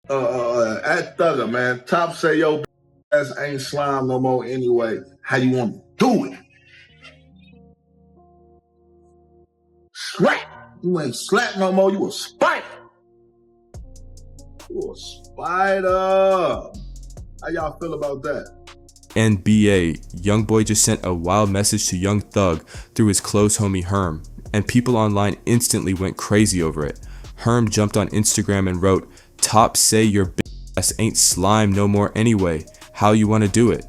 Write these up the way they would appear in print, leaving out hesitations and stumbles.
At Thugger, man. Top say yo ass ain't slime no more anyway. How you want to do it? Slap. You ain't slap no more. You a spider. You a spider. How y'all feel about that? NBA, Youngboy just sent a wild message to Young Thug through his close homie Herm, and people online instantly went crazy over it. Herm jumped on Instagram and wrote, "Top say your bitch ass ain't slime no more anyway. How you wanna do it?"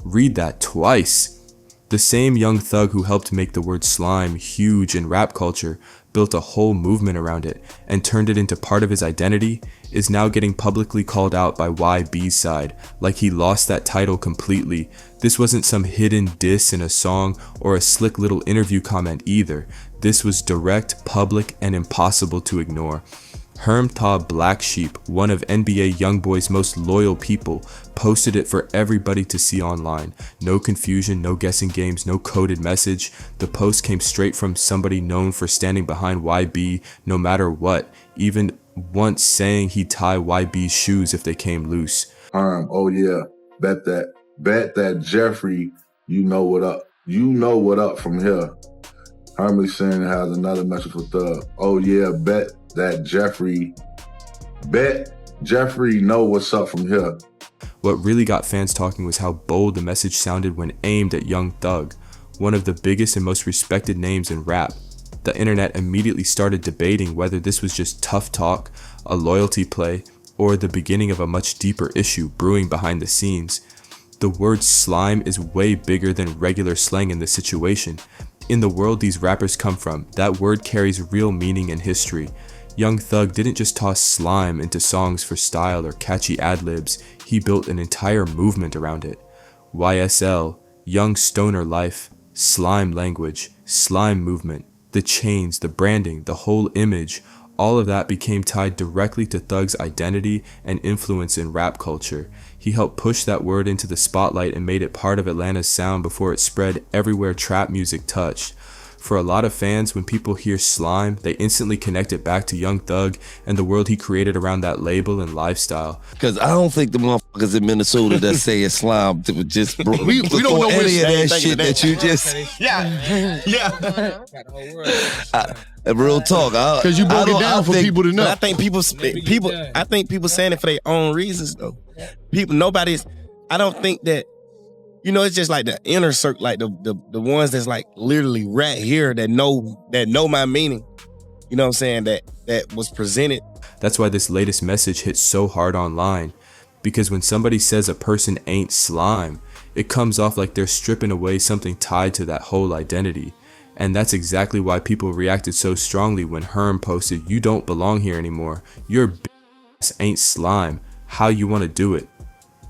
Read that twice. The same Young Thug who helped make the word slime huge in rap culture, built a whole movement around it, and turned it into part of his identity, is now getting publicly called out by YB's side, like he lost that title completely. This wasn't some hidden diss in a song or a slick little interview comment either. This was direct, public, and impossible to ignore. Herm Black Sheep, one of NBA Youngboy's most loyal people, posted it for everybody to see online. No confusion, no guessing games, no coded message. The post came straight from somebody known for standing behind YB no matter what, even once saying he'd tie YB's shoes if they came loose. Herm, oh yeah, bet that Jeffrey, you know what up. You know what up from here. Herm saying has another message for Thug. Oh yeah, bet Jeffrey know what's up from here. What really got fans talking was how bold the message sounded when aimed at Young Thug, one of the biggest and most respected names in rap. The internet immediately started debating whether this was just tough talk, a loyalty play, or the beginning of a much deeper issue brewing behind the scenes. The word slime is way bigger than regular slang in this situation. In the world these rappers come from, that word carries real meaning and history. Young Thug didn't just toss slime into songs for style or catchy ad-libs, he built an entire movement around it. YSL, Young Stoner Life, Slime Language, Slime Movement, the chains, the branding, the whole image, all of that became tied directly to Thug's identity and influence in rap culture. He helped push that word into the spotlight and made it part of Atlanta's sound before it spread everywhere trap music touched. For a lot of fans, when people hear slime, they instantly connect it back to Young Thug and the world he created around that label and lifestyle. Because I don't think the motherfuckers in Minnesota that say it's slime to just we don't know any of that shit that you just real talk. Because you broke it down for people to know. I think people saying it for their own reasons though. I don't think that. You know, it's just like the inner circle, like the ones that's like literally right here that know my meaning. You know what I'm saying? That was presented. That's why this latest message hits so hard online. Because when somebody says a person ain't slime, it comes off like they're stripping away something tied to that whole identity. And that's exactly why people reacted so strongly when Herm posted, "You don't belong here anymore. Your b****s ain't slime. How you want to do it?"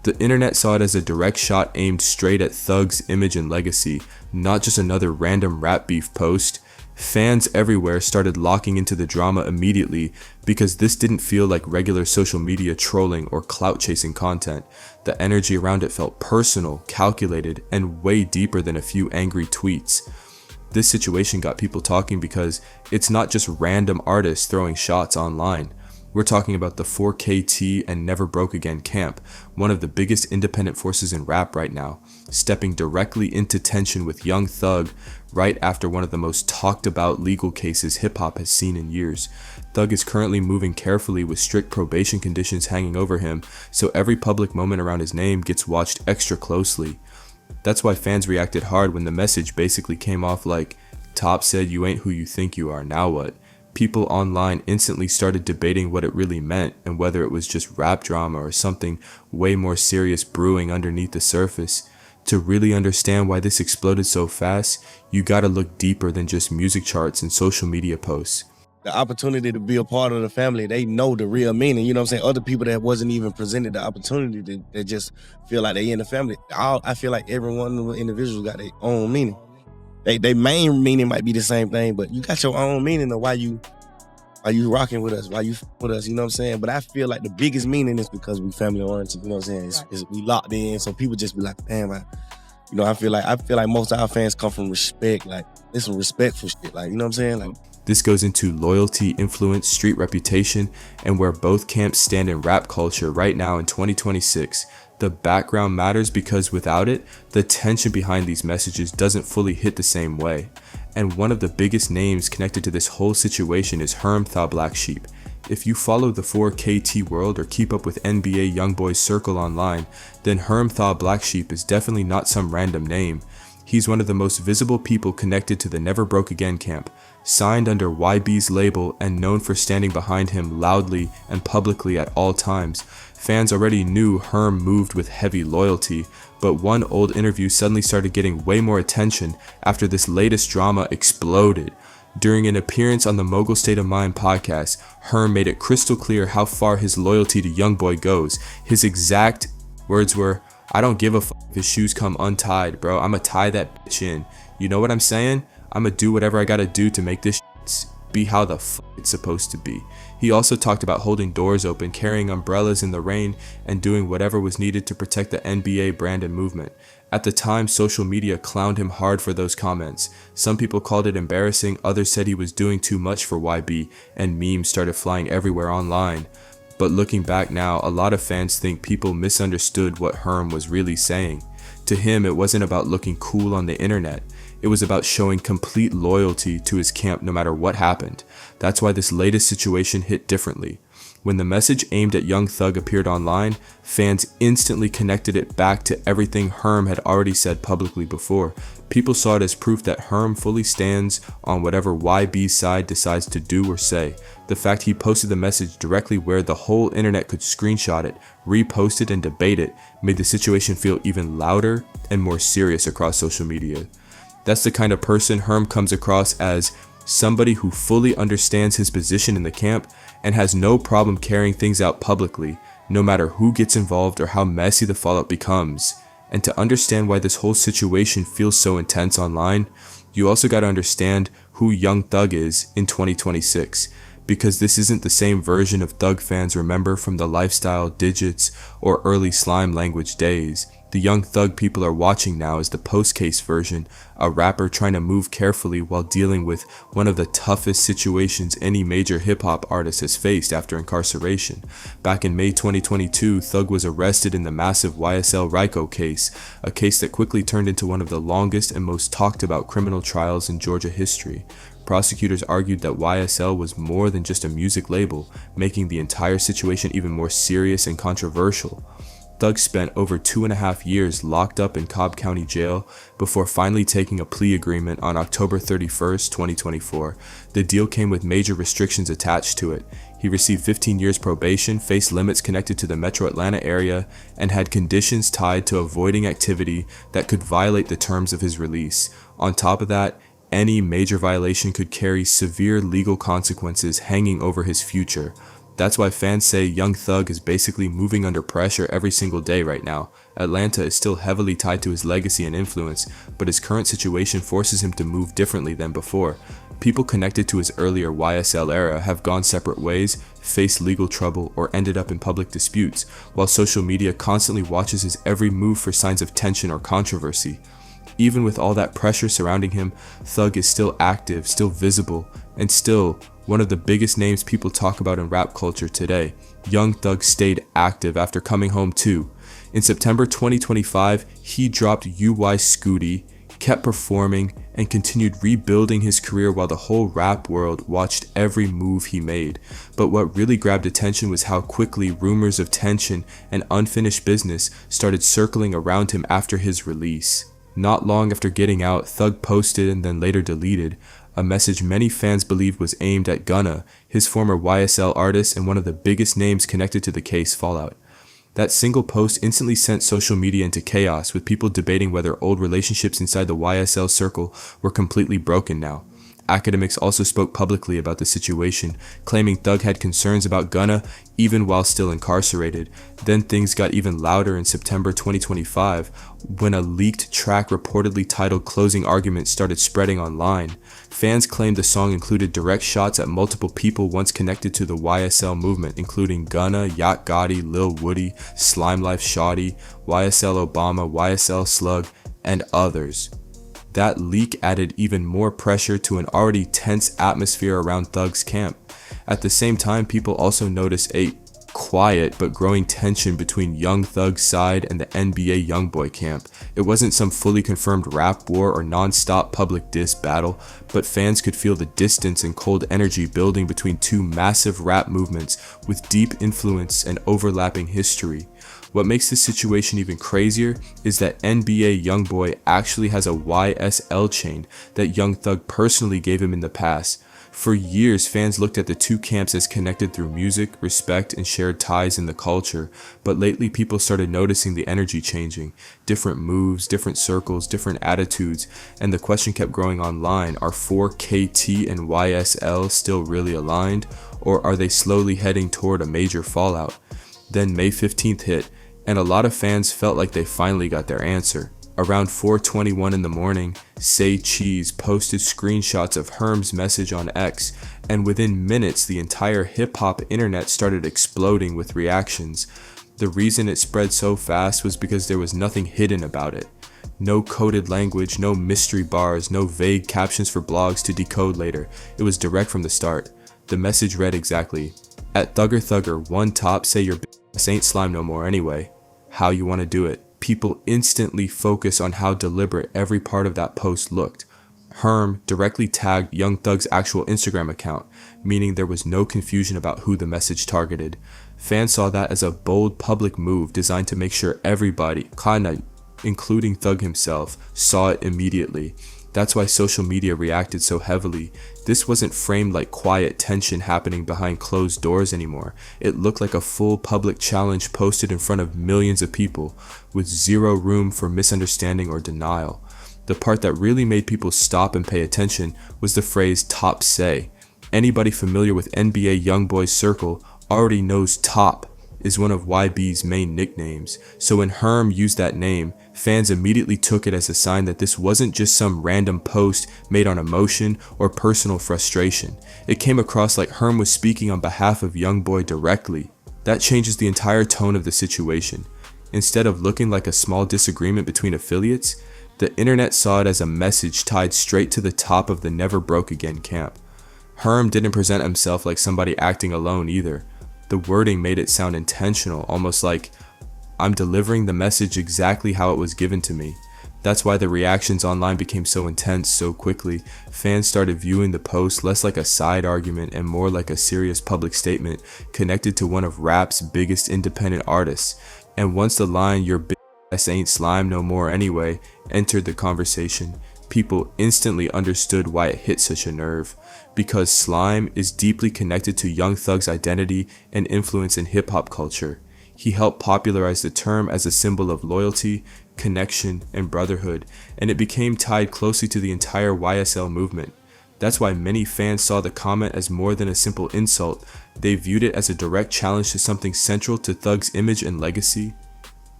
The internet saw it as a direct shot aimed straight at Thug's image and legacy, not just another random rap beef post. Fans everywhere started locking into the drama immediately because this didn't feel like regular social media trolling or clout chasing content. The energy around it felt personal, calculated, and way deeper than a few angry tweets. This situation got people talking because it's not just random artists throwing shots online. We're talking about the 4KT and Never Broke Again camp, one of the biggest independent forces in rap right now, stepping directly into tension with Young Thug right after one of the most talked about legal cases hip-hop has seen in years. Thug is currently moving carefully with strict probation conditions hanging over him, so every public moment around his name gets watched extra closely. That's why fans reacted hard when the message basically came off like, "Top said you ain't who you think you are, now what?" People online instantly started debating what it really meant and whether it was just rap drama or something way more serious brewing underneath the surface. To really understand why this exploded so fast, you gotta look deeper than just music charts and social media posts. The opportunity to be a part of the family, they know the real meaning. You know what I'm saying? Other people that wasn't even presented the opportunity, they just feel like they in the family. I feel like every one of the individuals got their own meaning. They main meaning might be the same thing, but you got your own meaning of why you rocking with us, why you with us, you know what I'm saying? But I feel like the biggest meaning is because we family oriented, you know what I'm saying? We locked in, so people just be like, damn, I feel like most of our fans come from respect, like there's some respectful shit, like, you know what I'm saying? Like, This goes into loyalty, influence, street reputation, and where both camps stand in rap culture right now in 2026. The background matters because without it, the tension behind these messages doesn't fully hit the same way. And one of the biggest names connected to this whole situation is Herm Black Sheep. If you follow the 4KT world or keep up with NBA YoungBoy's circle online, then Herm Black Sheep is definitely not some random name. He's one of the most visible people connected to the Never Broke Again camp, signed under YB's label and known for standing behind him loudly and publicly at all times. Fans already knew Herm moved with heavy loyalty, but one old interview suddenly started getting way more attention after this latest drama exploded. During an appearance on the Mogul State of Mind podcast, Herm made it crystal clear how far his loyalty to YoungBoy goes. His exact words were, "I don't give a f if his shoes come untied, bro. I'ma tie that bitch in. You know what I'm saying? I'ma do whatever I gotta do to make this be how the f it's supposed to be." He also talked about holding doors open, carrying umbrellas in the rain, and doing whatever was needed to protect the NBA brand and movement. At the time, social media clowned him hard for those comments. Some people called it embarrassing, others said he was doing too much for YB, and memes started flying everywhere online. But looking back now, a lot of fans think people misunderstood what Herm was really saying. To him, it wasn't about looking cool on the internet. It was about showing complete loyalty to his camp no matter what happened. That's why this latest situation hit differently. When the message aimed at Young Thug appeared online, fans instantly connected it back to everything Herm had already said publicly before. People saw it as proof that Herm fully stands on whatever YB's side decides to do or say. The fact he posted the message directly where the whole internet could screenshot it, repost it, and debate it made the situation feel even louder and more serious across social media. That's the kind of person Herm comes across as, somebody who fully understands his position in the camp and has no problem carrying things out publicly, no matter who gets involved or how messy the fallout becomes. And to understand why this whole situation feels so intense online, you also gotta understand who Young Thug is in 2026. Because this isn't the same version of Thug fans remember from the Lifestyle, Digits, or early Slime language days. The Young Thug people are watching now is the post-case version, a rapper trying to move carefully while dealing with one of the toughest situations any major hip-hop artist has faced after incarceration. Back in May 2022, Thug was arrested in the massive YSL RICO case, a case that quickly turned into one of the longest and most talked about criminal trials in Georgia history. Prosecutors argued that YSL was more than just a music label, making the entire situation even more serious and controversial. Thug spent over 2.5 years locked up in Cobb County Jail before finally taking a plea agreement on October 31st, 2024. The deal came with major restrictions attached to it. He received 15 years probation, faced limits connected to the Metro Atlanta area, and had conditions tied to avoiding activity that could violate the terms of his release. On top of that, any major violation could carry severe legal consequences hanging over his future. That's why fans say Young Thug is basically moving under pressure every single day right now. Atlanta is still heavily tied to his legacy and influence, but his current situation forces him to move differently than before. People connected to his earlier YSL era have gone separate ways, faced legal trouble, or ended up in public disputes, while social media constantly watches his every move for signs of tension or controversy. Even with all that pressure surrounding him, Thug is still active, still visible, and still one of the biggest names people talk about in rap culture today. Young Thug stayed active after coming home too. In September 2025, he dropped UY Scooty, kept performing, and continued rebuilding his career while the whole rap world watched every move he made. But what really grabbed attention was how quickly rumors of tension and unfinished business started circling around him after his release. Not long after getting out, Thug posted and then later deleted a message many fans believed was aimed at Gunna, his former YSL artist and one of the biggest names connected to the case fallout. That single post instantly sent social media into chaos, with people debating whether old relationships inside the YSL circle were completely broken now. Academics also spoke publicly about the situation, claiming Thug had concerns about Gunna even while still incarcerated. Then things got even louder in September 2025 when a leaked track reportedly titled Closing Argument started spreading online. Fans claimed the song included direct shots at multiple people once connected to the YSL movement, including Gunna, Yacht Gotti, Lil Woody, Slime Life Shawty, YSL Obama, YSL Slug, and others. That leak added even more pressure to an already tense atmosphere around Thug's camp. At the same time, people also noticed a quiet but growing tension between Young Thug's side and the NBA Youngboy camp. It wasn't some fully confirmed rap war or non-stop public diss battle, but fans could feel the distance and cold energy building between two massive rap movements with deep influence and overlapping history. What makes this situation even crazier is that NBA Youngboy actually has a YSL chain that Young Thug personally gave him in the past. For years, fans looked at the two camps as connected through music, respect, and shared ties in the culture, but lately people started noticing the energy changing, different moves, different circles, different attitudes, and the question kept growing online: are 4KT and YSL still really aligned, or are they slowly heading toward a major fallout? Then May 15th hit, and a lot of fans felt like they finally got their answer. Around 4:21 in the morning, Say Cheese posted screenshots of Herm's message on X, and within minutes the entire hip-hop internet started exploding with reactions. The reason it spread so fast was because there was nothing hidden about it. No coded language, no mystery bars, no vague captions for blogs to decode later. It was direct from the start. The message read exactly: "At Thugger Thugger, one top, say your bitch ain't slime no more anyway. How you wanna do it?" People instantly focus on how deliberate every part of that post looked. Herm directly tagged Young Thug's actual Instagram account, meaning there was no confusion about who the message targeted. Fans saw that as a bold public move designed to make sure everybody, kinda including Thug himself, saw it immediately. That's why social media reacted so heavily. This wasn't framed like quiet tension happening behind closed doors anymore. It looked like a full public challenge posted in front of millions of people, with zero room for misunderstanding or denial. The part that really made people stop and pay attention was the phrase "Top Say." Anybody familiar with NBA Youngboy's circle already knows Top is one of YB's main nicknames, so when Herm used that name, fans immediately took it as a sign that this wasn't just some random post made on emotion or personal frustration. It came across like Herm was speaking on behalf of Youngboy directly. That changes the entire tone of the situation. Instead of looking like a small disagreement between affiliates, the internet saw it as a message tied straight to the top of the Never Broke Again camp. Herm didn't present himself like somebody acting alone either. The wording made it sound intentional, almost like, "I'm delivering the message exactly how it was given to me." That's why the reactions online became so intense so quickly. Fans started viewing the post less like a side argument and more like a serious public statement connected to one of rap's biggest independent artists. And once the line "your bitch ain't slime no more anyway" entered the conversation, people instantly understood why it hit such a nerve. Because slime is deeply connected to Young Thug's identity and influence in hip-hop culture. He helped popularize the term as a symbol of loyalty, connection, and brotherhood, and it became tied closely to the entire YSL movement. That's why many fans saw the comment as more than a simple insult. They viewed it as a direct challenge to something central to Thug's image and legacy.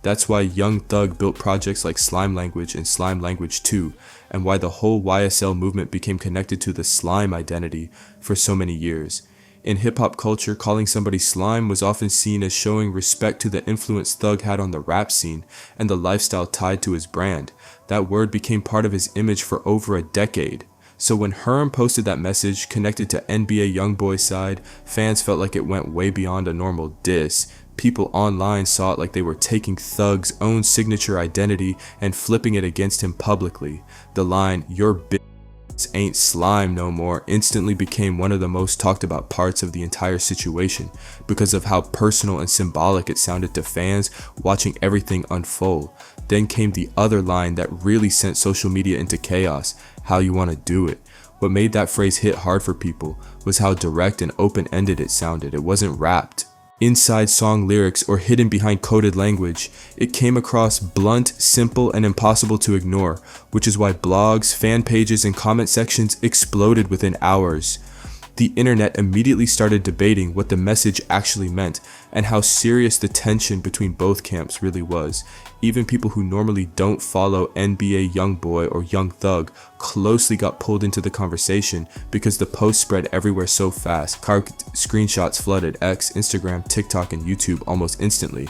That's why Young Thug built projects like Slime Language and Slime Language 2, and why the whole YSL movement became connected to the slime identity for so many years. In hip-hop culture, calling somebody slime was often seen as showing respect to the influence Thug had on the rap scene and the lifestyle tied to his brand. That word became part of his image for over a decade. So when Herm posted that message connected to NBA Youngboy's side, fans felt like it went way beyond a normal diss. People online saw it like they were taking Thug's own signature identity and flipping it against him publicly. The line, "your bitch ain't slime no more," instantly became one of the most talked about parts of the entire situation because of how personal and symbolic it sounded to fans watching everything unfold. Then came the other line that really sent social media into chaos: "how you wanna do it." What made that phrase hit hard for people was how direct and open-ended it sounded. It wasn't rapped inside song lyrics or hidden behind coded language. It came across blunt, simple, and impossible to ignore, which is why blogs, fan pages, and comment sections exploded within hours. The internet immediately started debating what the message actually meant and how serious the tension between both camps really was. Even people who normally don't follow NBA Youngboy or Young Thug closely got pulled into the conversation because the post spread everywhere so fast. Screenshots flooded X, Instagram, TikTok, and YouTube almost instantly.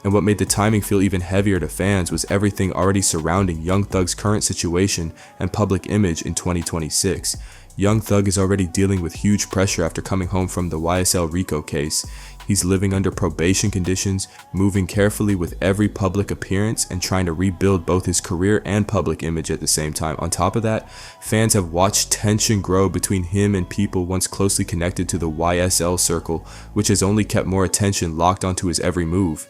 And what made the timing feel even heavier to fans was everything already surrounding Young Thug's current situation and public image in 2026. Young Thug is already dealing with huge pressure after coming home from the YSL RICO case. He's living under probation conditions, moving carefully with every public appearance, and trying to rebuild both his career and public image at the same time. On top of that, fans have watched tension grow between him and people once closely connected to the YSL circle, which has only kept more attention locked onto his every move.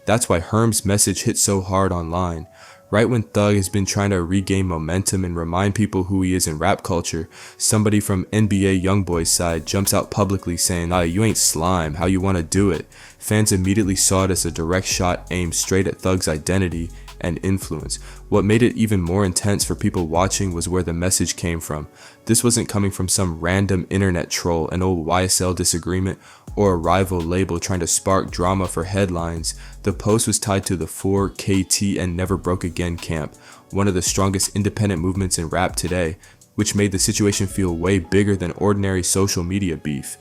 That's why Herm's message hit so hard online. Right when Thug has been trying to regain momentum and remind people who he is in rap culture, somebody from NBA YoungBoy's side jumps out publicly saying, "Nah, you ain't slime, how you wanna do it?" Fans immediately saw it as a direct shot aimed straight at Thug's identity and influence. What made it even more intense for people watching was where the message came from. This wasn't coming from some random internet troll, an old YSL disagreement, or a rival label trying to spark drama for headlines. The post was tied to the 4KT and Never Broke Again camp, one of the strongest independent movements in rap today, which made the situation feel way bigger than ordinary social media beef.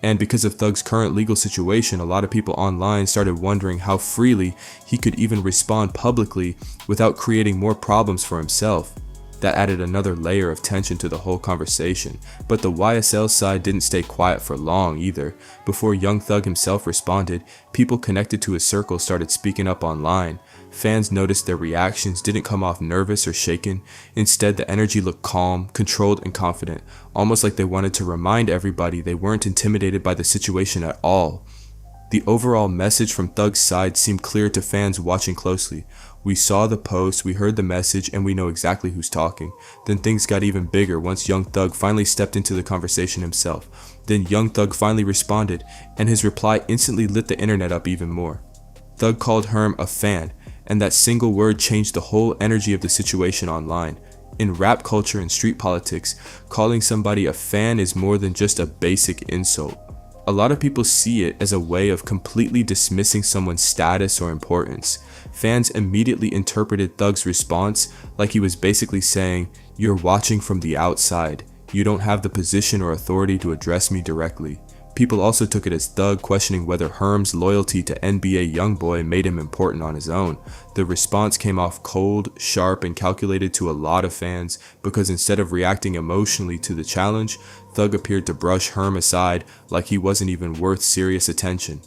And because of Thug's current legal situation, a lot of people online started wondering how freely he could even respond publicly without creating more problems for himself. That added another layer of tension to the whole conversation. But the YSL side didn't stay quiet for long either. Before Young Thug himself responded, people connected to his circle started speaking up online. Fans noticed their reactions didn't come off nervous or shaken. Instead, the energy looked calm, controlled, and confident, almost like they wanted to remind everybody they weren't intimidated by the situation at all. The overall message from Thug's side seemed clear to fans watching closely. We saw the post, we heard the message, and we know exactly who's talking. Then things got even bigger once Young Thug finally stepped into the conversation himself. Then Young Thug finally responded, and his reply instantly lit the internet up even more. Thug called Herm a fan, and that single word changed the whole energy of the situation online. In rap culture and street politics, calling somebody a fan is more than just a basic insult. A lot of people see it as a way of completely dismissing someone's status or importance. Fans immediately interpreted Thug's response like he was basically saying, "You're watching from the outside. You don't have the position or authority to address me directly." People also took it as Thug questioning whether Herm's loyalty to NBA YoungBoy made him important on his own. The response came off cold, sharp, and calculated to a lot of fans because instead of reacting emotionally to the challenge, Thug appeared to brush Herm aside like he wasn't even worth serious attention.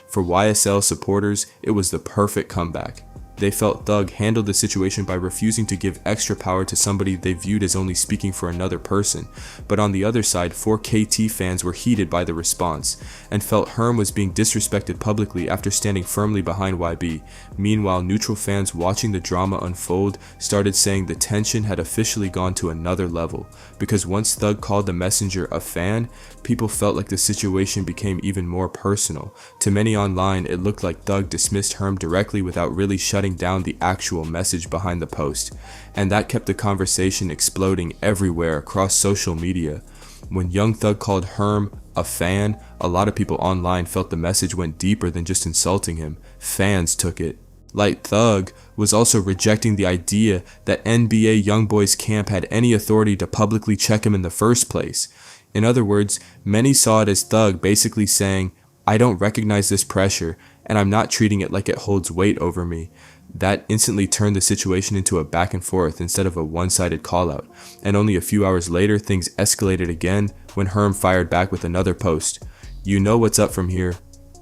For YSL supporters, it was the perfect comeback. They felt Thug handled the situation by refusing to give extra power to somebody they viewed as only speaking for another person. But on the other side, 4KT fans were heated by the response and felt Herm was being disrespected publicly after standing firmly behind YB. Meanwhile, neutral fans watching the drama unfold started saying the tension had officially gone to another level, because once Thug called the messenger a fan, people felt like the situation became even more personal. To many online, it looked like Thug dismissed Herm directly without really shutting down the actual message behind the post, and that kept the conversation exploding everywhere across social media. When Young Thug called Herm a fan, a lot of people online felt the message went deeper than just insulting him. Fans took it. Like Thug was also rejecting the idea that NBA YoungBoy's camp had any authority to publicly check him in the first place. In other words, many saw it as Thug basically saying, "I don't recognize this pressure, and I'm not treating it like it holds weight over me." That instantly turned the situation into a back and forth instead of a one-sided call-out. And only a few hours later, things escalated again when Herm fired back with another post. "You know what's up from here."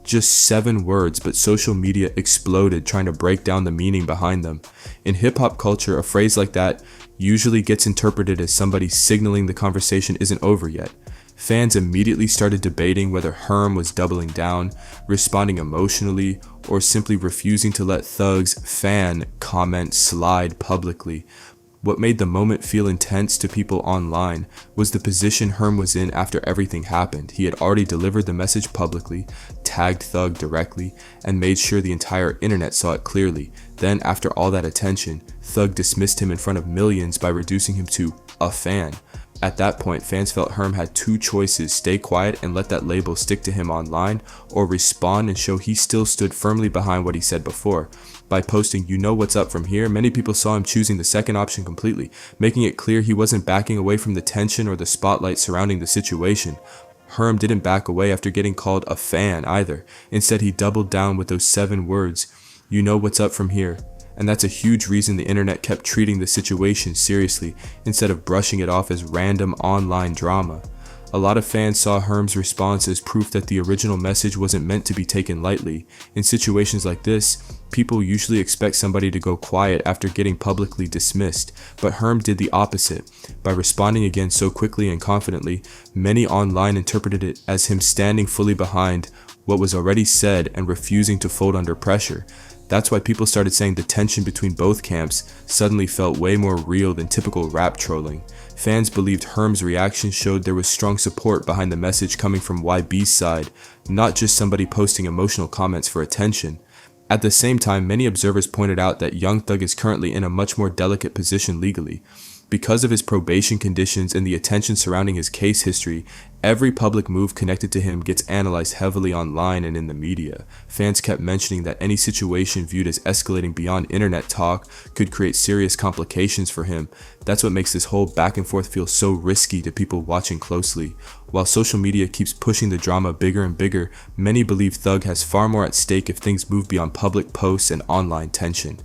Just 7 words, but social media exploded trying to break down the meaning behind them. In hip-hop culture, a phrase like that usually gets interpreted as somebody signaling the conversation isn't over yet. Fans immediately started debating whether Herm was doubling down, responding emotionally, or simply refusing to let Thug's fan comment slide publicly. What made the moment feel intense to people online was the position Herm was in after everything happened. He had already delivered the message publicly, tagged Thug directly, and made sure the entire internet saw it clearly. Then, after all that attention, Thug dismissed him in front of millions by reducing him to a fan. At that point, fans felt Herm had 2 choices: stay quiet and let that label stick to him online, or respond and show he still stood firmly behind what he said before. By posting "You know what's up from here," many people saw him choosing the second option completely, making it clear he wasn't backing away from the tension or the spotlight surrounding the situation. Herm didn't back away after getting called a fan either. Instead, he doubled down with those 7 words. You know what's up from here. And that's a huge reason the internet kept treating the situation seriously instead of brushing it off as random online drama. A lot of fans saw Herm's response as proof that the original message wasn't meant to be taken lightly. In situations like this, people usually expect somebody to go quiet after getting publicly dismissed, but Herm did the opposite. By responding again so quickly and confidently, many online interpreted it as him standing fully behind what was already said and refusing to fold under pressure. That's why people started saying the tension between both camps suddenly felt way more real than typical rap trolling. Fans believed Herm's reaction showed there was strong support behind the message coming from YB's side, not just somebody posting emotional comments for attention. At the same time, many observers pointed out that Young Thug is currently in a much more delicate position legally. Because of his probation conditions and the attention surrounding his case history, every public move connected to him gets analyzed heavily online and in the media. Fans kept mentioning that any situation viewed as escalating beyond internet talk could create serious complications for him. That's what makes this whole back and forth feel so risky to people watching closely. While social media keeps pushing the drama bigger and bigger, many believe Thug has far more at stake if things move beyond public posts and online tension.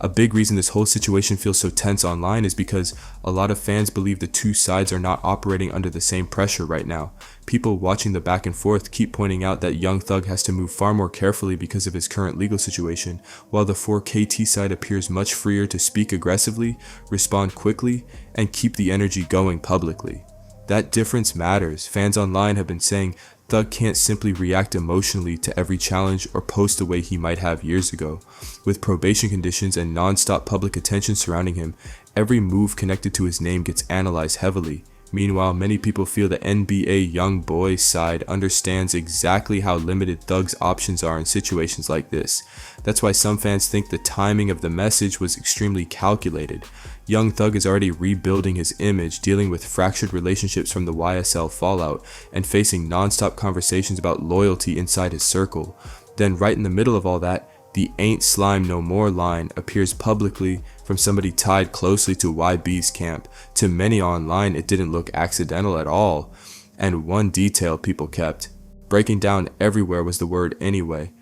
A big reason this whole situation feels so tense online is because a lot of fans believe the two sides are not operating under the same pressure right now. People watching the back and forth keep pointing out that Young Thug has to move far more carefully because of his current legal situation, while the 4KT side appears much freer to speak aggressively, respond quickly, and keep the energy going publicly. That difference matters. Fans online have been saying Thug can't simply react emotionally to every challenge or post the way he might have years ago. With probation conditions and non-stop public attention surrounding him, every move connected to his name gets analyzed heavily. Meanwhile, many people feel the NBA young boy side understands exactly how limited Thug's options are in situations like this. That's why some fans think the timing of the message was extremely calculated. Young Thug is already rebuilding his image, dealing with fractured relationships from the YSL fallout, and facing non-stop conversations about loyalty inside his circle. Then right in the middle of all that, the "ain't slime no more" line appears publicly from somebody tied closely to YB's camp. To many online, it didn't look accidental at all. And one detail people kept breaking down everywhere was the word "anyway."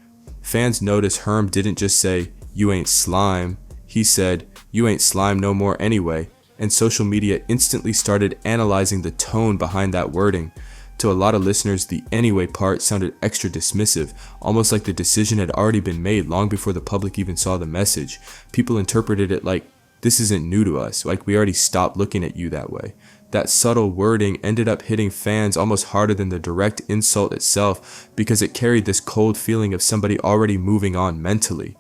Fans noticed Herm didn't just say, "You ain't slime." He said, "You ain't slime no more anyway," and social media instantly started analyzing the tone behind that wording. To a lot of listeners, the "anyway" part sounded extra dismissive, almost like the decision had already been made long before the public even saw the message. People interpreted it like, "This isn't new to us, like we already stopped looking at you that way." That subtle wording ended up hitting fans almost harder than the direct insult itself because it carried this cold feeling of somebody already moving on mentally.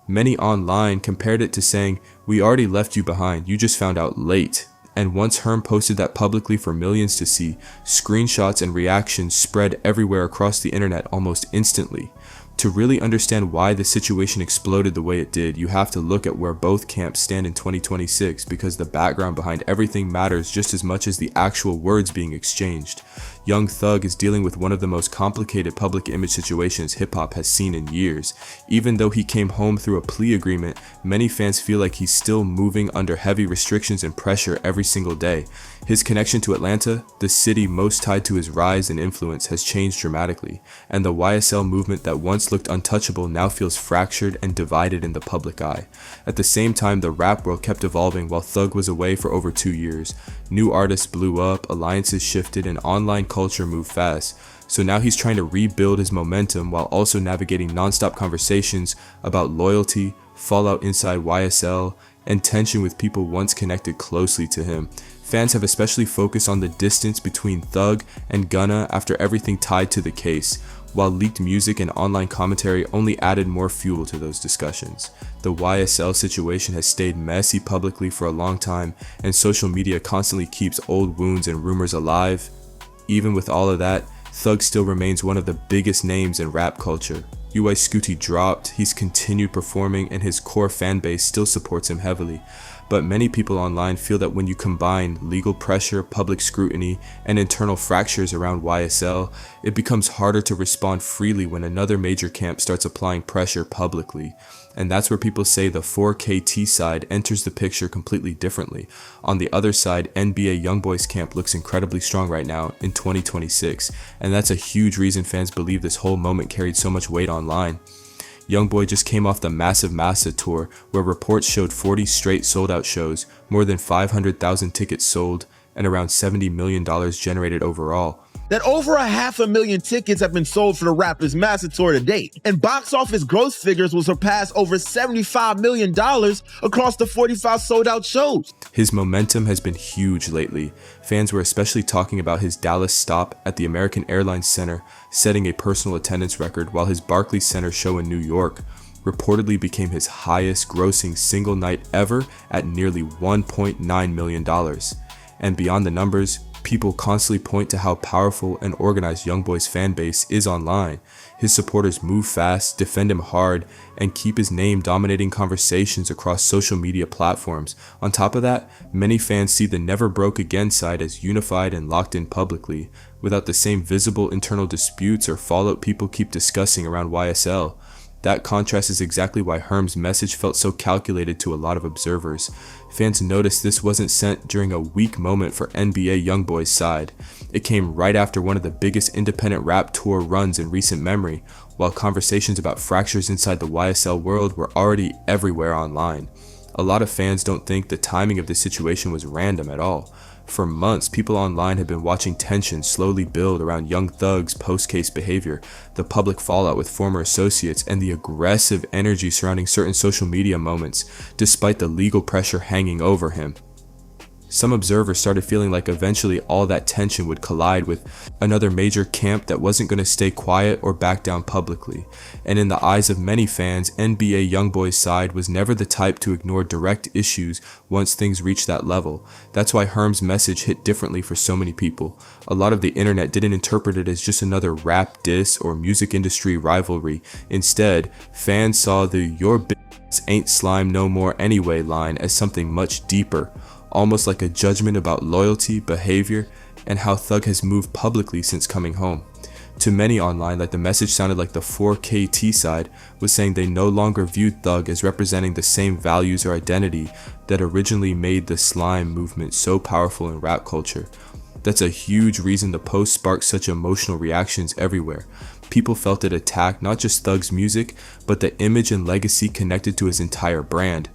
Many online compared it to saying, "We already left you behind, you just found out late." And once Herm posted that publicly for millions to see, screenshots and reactions spread everywhere across the internet almost instantly. To really understand why the situation exploded the way it did, you have to look at where both camps stand in 2026, because the background behind everything matters just as much as the actual words being exchanged. Young Thug is dealing with one of the most complicated public image situations hip-hop has seen in years. Even though he came home through a plea agreement, many fans feel like he's still moving under heavy restrictions and pressure every single day. His connection to Atlanta, the city most tied to his rise and influence, has changed dramatically, and the YSL movement that once looked untouchable now feels fractured and divided in the public eye. At the same time, the rap world kept evolving while Thug was away for over 2 years. New artists blew up, alliances shifted, and online culture moved fast. So now he's trying to rebuild his momentum while also navigating non-stop conversations about loyalty, fallout inside YSL, and tension with people once connected closely to him. Fans have especially focused on the distance between Thug and Gunna after everything tied to the case, while leaked music and online commentary only added more fuel to those discussions. The YSL situation has stayed messy publicly for a long time, and social media constantly keeps old wounds and rumors alive. Even with all of that, Thug still remains one of the biggest names in rap culture. UI Scooty dropped, he's continued performing, and his core fan base still supports him heavily. But many people online feel that when you combine legal pressure, public scrutiny, and internal fractures around YSL, it becomes harder to respond freely when another major camp starts applying pressure publicly. And that's where people say the 4KT side enters the picture completely differently. On the other side, NBA Youngboys camp looks incredibly strong right now in 2026, and that's a huge reason fans believe this whole moment carried so much weight online. Youngboy just came off the Massive Massa tour, where reports showed 40 straight sold-out shows, more than 500,000 tickets sold, and around $70 million generated overall. That over 500,000 tickets have been sold for the rapper's Massa tour to date, and box office gross figures will surpass over $75 million across the 45 sold-out shows. His momentum has been huge lately. Fans were especially talking about his Dallas stop at the American Airlines Center, setting a personal attendance record, while his Barclays Center show in New York reportedly became his highest grossing single night ever at nearly $1.9 million. And beyond the numbers, people constantly point to how powerful and organized Youngboy's fan base is online. His supporters move fast, defend him hard, and keep his name dominating conversations across social media platforms. On top of that, many fans see the Never Broke Again side as unified and locked in publicly, without the same visible internal disputes or fallout people keep discussing around YSL. That contrast is exactly why Herm's message felt so calculated to a lot of observers. Fans noticed this wasn't sent during a weak moment for NBA Youngboy's side. It came right after one of the biggest independent rap tour runs in recent memory, while conversations about fractures inside the YSL world were already everywhere online. A lot of fans don't think the timing of this situation was random at all. For months, people online have been watching tension slowly build around Young Thug's post-case behavior, the public fallout with former associates, and the aggressive energy surrounding certain social media moments, despite the legal pressure hanging over him. Some observers started feeling like eventually all that tension would collide with another major camp that wasn't going to stay quiet or back down publicly. And in the eyes of many fans, NBA Youngboy's side was never the type to ignore direct issues once things reached that level. That's why Herm's message hit differently for so many people. A lot of the internet didn't interpret it as just another rap diss or music industry rivalry. Instead, fans saw the "your bitch ain't slime no more anyway" line as something much deeper, almost like a judgment about loyalty, behavior, and how Thug has moved publicly since coming home. To many online, the message sounded like the 4KT side was saying they no longer viewed Thug as representing the same values or identity that originally made the slime movement so powerful in rap culture. That's a huge reason the post sparked such emotional reactions everywhere. People felt it attacked not just Thug's music, but the image and legacy connected to his entire brand.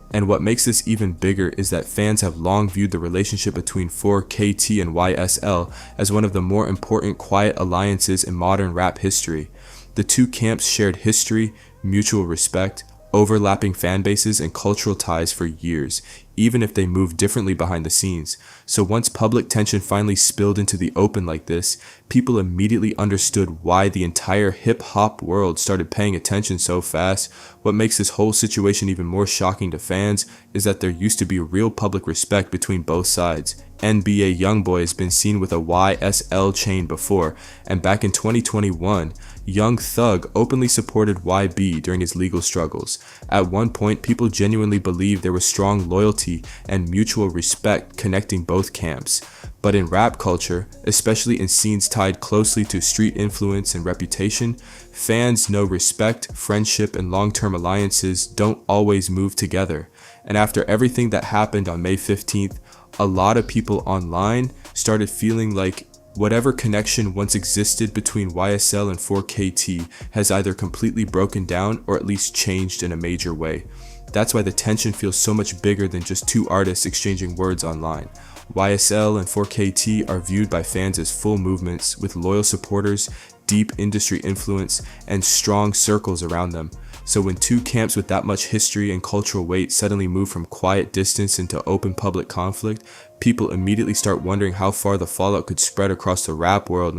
And what makes this even bigger is that fans have long viewed the relationship between 4KT and YSL as one of the more important quiet alliances in modern rap history. The two camps shared history, mutual respect, overlapping fan bases, and cultural ties for years, even if they moved differently behind the scenes. So once public tension finally spilled into the open like this, people immediately understood why the entire hip-hop world started paying attention so fast. What makes this whole situation even more shocking to fans is that there used to be real public respect between both sides. NBA Youngboy has been seen with a YSL chain before, and back in 2021, Young Thug openly supported YB during his legal struggles. At one point, people genuinely believed there was strong loyalty and mutual respect connecting both camps. But in rap culture, especially in scenes tied closely to street influence and reputation, fans know respect, friendship, and long-term alliances don't always move together. And after everything that happened on May 15th, a lot of people online started feeling like whatever connection once existed between YSL and 4KT has either completely broken down or at least changed in a major way. That's why the tension feels so much bigger than just two artists exchanging words online. YSL and 4KT are viewed by fans as full movements with loyal supporters, deep industry influence, and strong circles around them. So when two camps with that much history and cultural weight suddenly move from quiet distance into open public conflict, people immediately start wondering how far the fallout could spread across the rap world.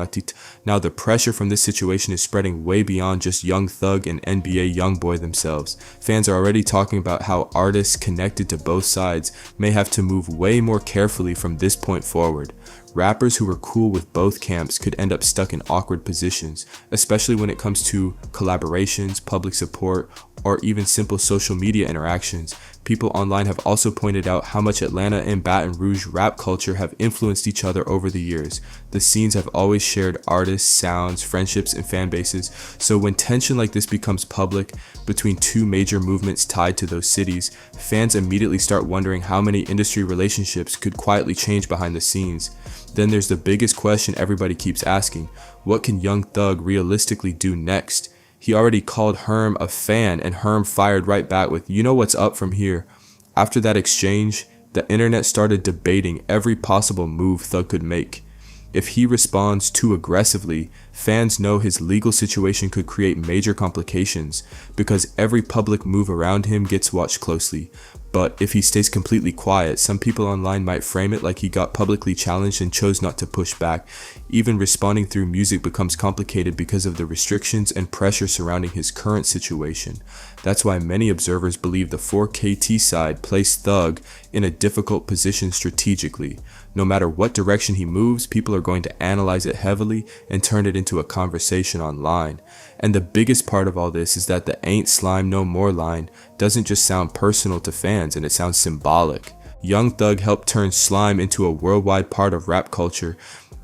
Now the pressure from this situation is spreading way beyond just Young Thug and NBA Youngboy themselves. Fans are already talking about how artists connected to both sides may have to move way more carefully from this point forward. Rappers who were cool with both camps could end up stuck in awkward positions, especially when it comes to collaborations, public support, or even simple social media interactions. People online have also pointed out how much Atlanta and Baton Rouge rap culture have influenced each other over the years. The scenes have always shared artists, sounds, friendships, and fan bases, so when tension like this becomes public between two major movements tied to those cities, fans immediately start wondering how many industry relationships could quietly change behind the scenes. Then there's the biggest question everybody keeps asking: what can Young Thug realistically do next? He already called Herm a fan, and Herm fired right back with, "You know what's up from here." After that exchange, the internet started debating every possible move Thug could make. If he responds too aggressively, fans know his legal situation could create major complications because every public move around him gets watched closely. But if he stays completely quiet, some people online might frame it like he got publicly challenged and chose not to push back. Even responding through music becomes complicated because of the restrictions and pressure surrounding his current situation. That's why many observers believe the 4KT side placed Thug in a difficult position strategically. No matter what direction he moves, people are going to analyze it heavily and turn it into a conversation online. And the biggest part of all this is that the "ain't slime no more" line doesn't just sound personal to fans, and it sounds symbolic. Young Thug helped turn slime into a worldwide part of rap culture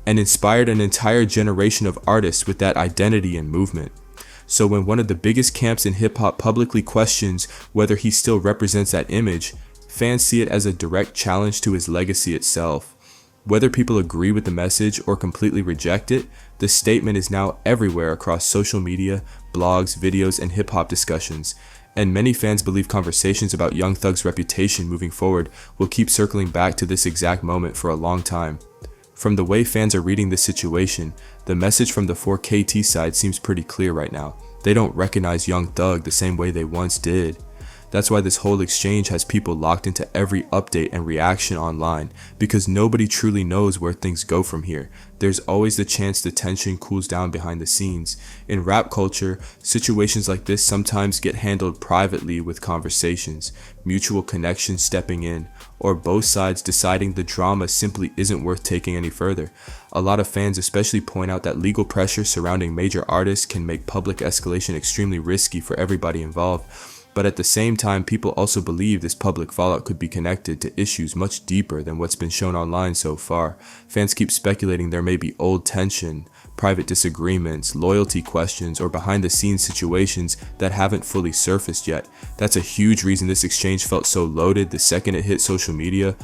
and inspired an entire generation of artists with that identity and movement. So when one of the biggest camps in hip-hop publicly questions whether he still represents that image, fans see it as a direct challenge to his legacy itself. Whether people agree with the message or completely reject it, the statement is now everywhere across social media, blogs, videos, and hip-hop discussions. And many fans believe conversations about Young Thug's reputation moving forward will keep circling back to this exact moment for a long time. From the way fans are reading this situation, the message from the 4KT side seems pretty clear right now. They don't recognize Young Thug the same way they once did. That's why this whole exchange has people locked into every update and reaction online, because nobody truly knows where things go from here. There's always the chance the tension cools down behind the scenes. In rap culture, situations like this sometimes get handled privately with conversations, mutual connection stepping in, or both sides deciding the drama simply isn't worth taking any further. A lot of fans especially point out that legal pressure surrounding major artists can make public escalation extremely risky for everybody involved. But at the same time, people also believe this public fallout could be connected to issues much deeper than what's been shown online so far. Fans keep speculating there may be old tension, private disagreements, loyalty questions, or behind-the-scenes situations that haven't fully surfaced yet. That's a huge reason this exchange felt so loaded the second it hit social media.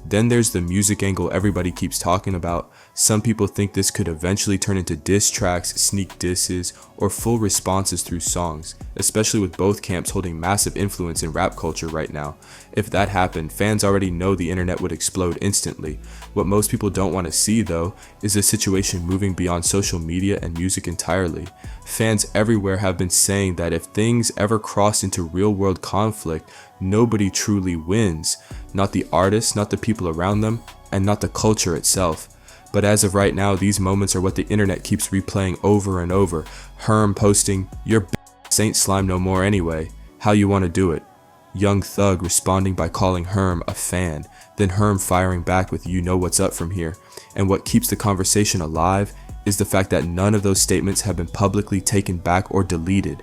Then there's the music angle everybody keeps talking about. Some people think this could eventually turn into diss tracks, sneak disses, or full responses through songs, especially with both camps holding massive influence in rap culture right now. If that happened, fans already know the internet would explode instantly. What most people don't want to see, though, is the situation moving beyond social media and music entirely. Fans everywhere have been saying that if things ever cross into real-world conflict, nobody truly wins. Not the artists, not the people around them, and not the culture itself. But as of right now, these moments are what the internet keeps replaying over and over. Herm posting, "Your b***h ain't slime no more anyway. How you wanna do it?" Young Thug responding by calling Herm a fan, then Herm firing back with, "You know what's up from here." And what keeps the conversation alive is the fact that none of those statements have been publicly taken back or deleted.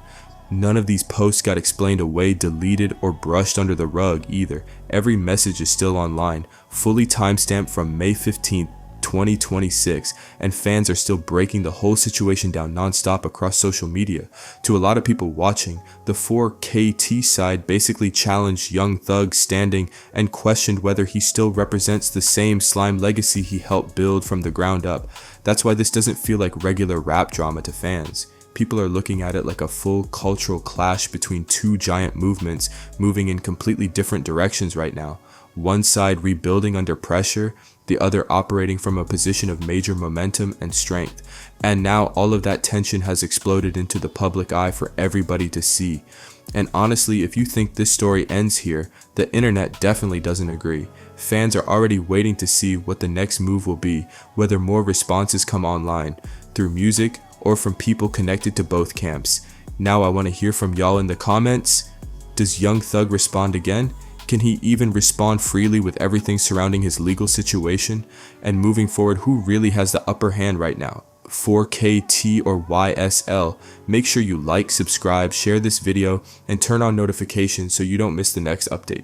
None of these posts got explained away, deleted, or brushed under the rug either. Every message is still online, fully timestamped from May 15th, 2026, and fans are still breaking the whole situation down non-stop across social media. To a lot of people watching, the 4KT side basically challenged Young Thug's standing and questioned whether he still represents the same slime legacy he helped build from the ground up. That's why this doesn't feel like regular rap drama to fans. People are looking at it like a full cultural clash between two giant movements moving in completely different directions right now. One side rebuilding under pressure, the other operating from a position of major momentum and strength. And now all of that tension has exploded into the public eye for everybody to see. And honestly, if you think this story ends here, the internet definitely doesn't agree. Fans are already waiting to see what the next move will be, whether more responses come online, through music or from people connected to both camps. Now I want to hear from y'all in the comments. Does Young Thug respond again? Can he even respond freely with everything surrounding his legal situation? And moving forward, who really has the upper hand right now? 4KT or YSL? Make sure you like, subscribe, share this video, and turn on notifications so you don't miss the next update.